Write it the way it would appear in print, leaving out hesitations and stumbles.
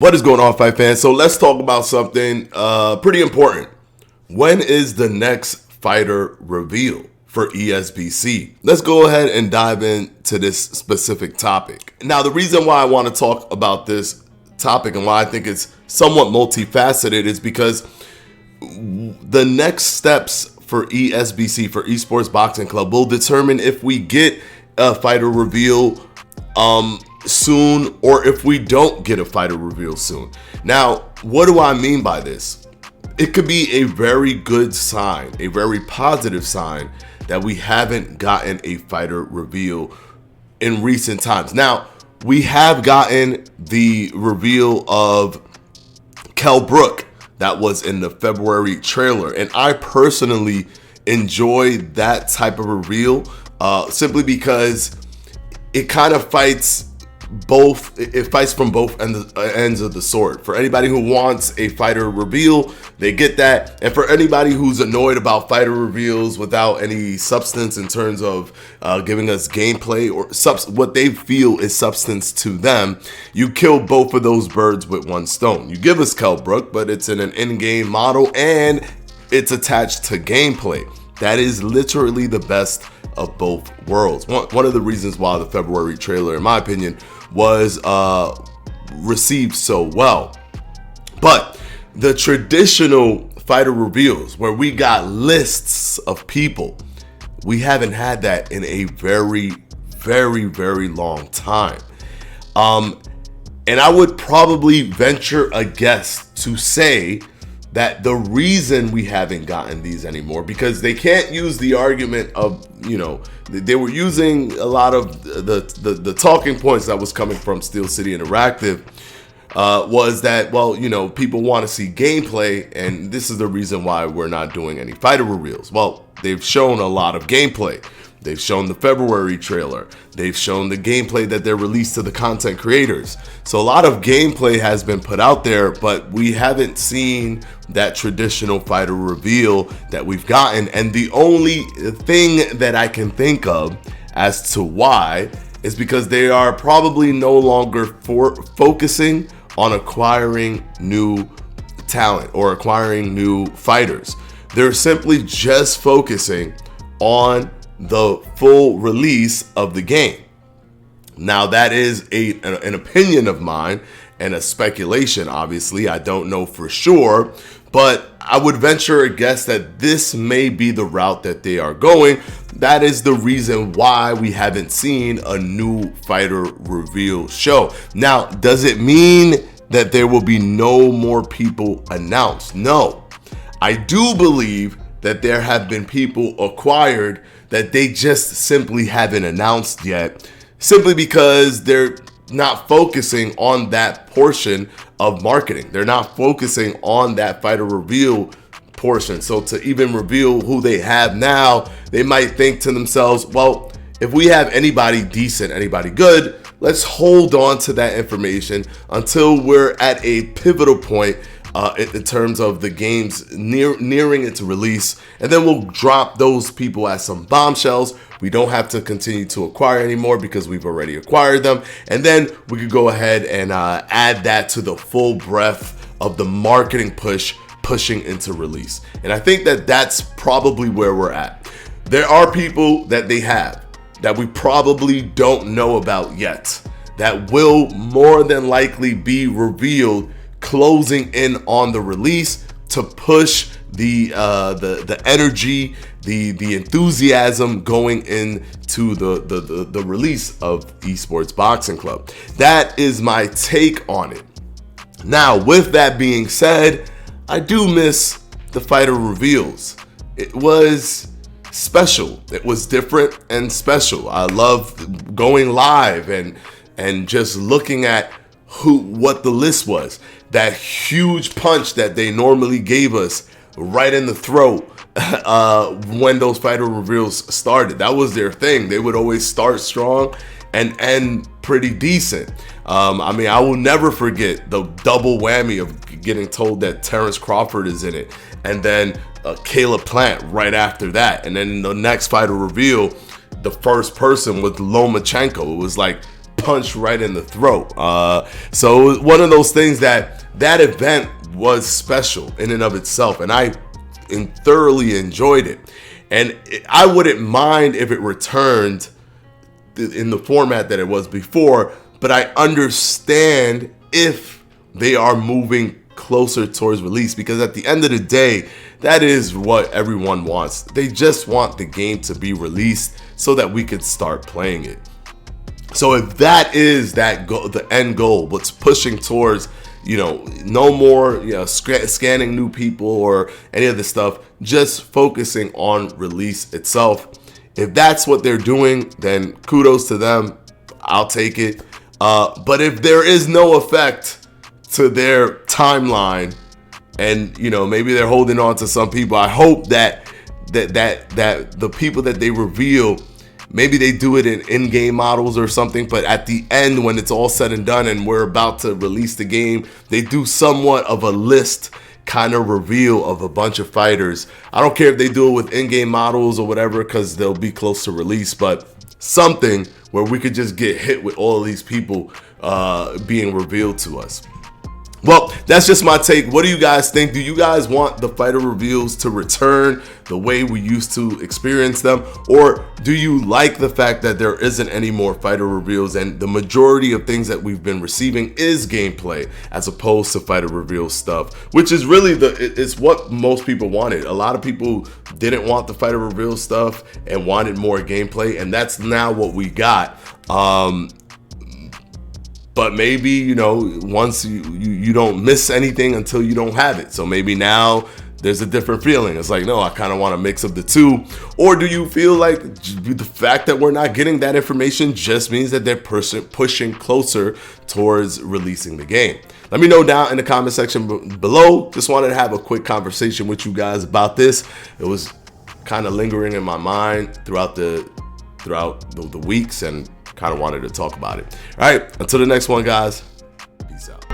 What is going on, fight fans? So let's talk about something pretty important. When is the next fighter reveal for ESBC? Let's go ahead and dive into this specific topic. Now, the reason why I want to talk about this topic and why I think it's somewhat multifaceted is because the next steps for ESBC, for Esports Boxing Club, will determine if we get a fighter reveal soon or if we don't get a fighter reveal soon. Now, what do I mean by this? It could be a very good sign, a very positive sign that we haven't gotten a fighter reveal in recent times. Now, we have gotten the reveal of Kell Brook that was in the February trailer, and I personally enjoy that type of reveal simply because it kind of fights from both ends of the sword. For anybody who wants a fighter reveal, they get that. And for anybody who's annoyed about fighter reveals without any substance in terms of giving us gameplay or what they feel is substance to them, you kill both of those birds with one stone. You give us Kell Brook, but it's in an in-game model and it's attached to gameplay. That is literally the best of both worlds. One of the reasons why the February trailer, in my opinion, was received so well. But the traditional fighter reveals where we got lists of people, we haven't had that in a very, very, very long time. And I would probably venture a guess to say that the reason we haven't gotten these anymore, because they can't use the argument of, they were using a lot of the talking points that was coming from Steel City Interactive, was that, people want to see gameplay, and this is the reason why we're not doing any fighter reveals. Well, they've shown a lot of gameplay. They've shown the February trailer. They've shown the gameplay that they're released to the content creators. So a lot of gameplay has been put out there, but we haven't seen that traditional fighter reveal that we've gotten. And the only thing that I can think of as to why is because they are probably no longer focusing on acquiring new talent or acquiring new fighters. They're simply just focusing on the full release of the game. Now, that is an opinion of mine and a speculation. Obviously, I don't know for sure, but I would venture a guess that this may be the route that they are going. That is the reason why we haven't seen a new fighter reveal show. Now, does it mean that there will be no more people announced? No. I do believe that there have been people acquired that they just simply haven't announced yet, simply because they're not focusing on that portion of marketing. They're not focusing on that fighter reveal portion. So to even reveal who they have now, they might think to themselves, well, if we have anybody decent, anybody good, let's hold on to that information until we're at a pivotal point in terms of the game's nearing its release, and then we'll drop those people as some bombshells. We don't have to continue to acquire anymore because we've already acquired them, and then we could go ahead and add that to the full breadth of the marketing pushing into release. And I think that that's probably where we're at. There are people that they have that we probably don't know about yet that will more than likely be revealed closing in on the release to push the energy, the enthusiasm going into the release of Esports Boxing Club. That is my take on it. Now, with that being said, I do miss the fighter reveals. It was special. It was different and special. I love going live and just looking at what the list was. That huge punch that they normally gave us right in the throat when those fighter reveals started. That was their thing. They would always start strong and end pretty decent. I will never forget the double whammy of getting told that Terrence Crawford is in it, and then Caleb Plant right after that. And then in the next fighter reveal, the first person was Lomachenko. It was like punched right in the throat. So one of those things that event was special in and of itself, and I thoroughly enjoyed it. And I wouldn't mind if it returned in the format that it was before, but I understand if they are moving closer towards release, because at the end of the day, that is what everyone wants. They just want the game to be released so that we can start playing it. So if that is the end goal, what's pushing towards, no more, scanning new people or any of this stuff, just focusing on release itself. If that's what they're doing, then kudos to them. I'll take it. But if there is no effect to their timeline, and maybe they're holding on to some people, I hope that the people that they reveal, maybe they do it in in-game models or something, but at the end, when it's all said and done and we're about to release the game, they do somewhat of a list kind of reveal of a bunch of fighters. I don't care if they do it with in-game models or whatever, because they'll be close to release, but something where we could just get hit with all of these people being revealed to us. Well, that's just my take. What do you guys think? Do you guys want the fighter reveals to return the way we used to experience them? Or do you like the fact that there isn't any more fighter reveals and the majority of things that we've been receiving is gameplay as opposed to fighter reveal stuff, which is really it's what most people wanted. A lot of people didn't want the fighter reveal stuff and wanted more gameplay, and that's now what we got. But maybe, once you don't miss anything until you don't have it. So maybe now there's a different feeling. It's like, no, I kind of want to mix up the two. Or do you feel like the fact that we're not getting that information just means that they're pushing closer towards releasing the game? Let me know down in the comment section below. Just wanted to have a quick conversation with you guys about this. It was kind of lingering in my mind throughout the weeks, and kind of wanted to talk about it. All right, until the next one, guys. Peace out.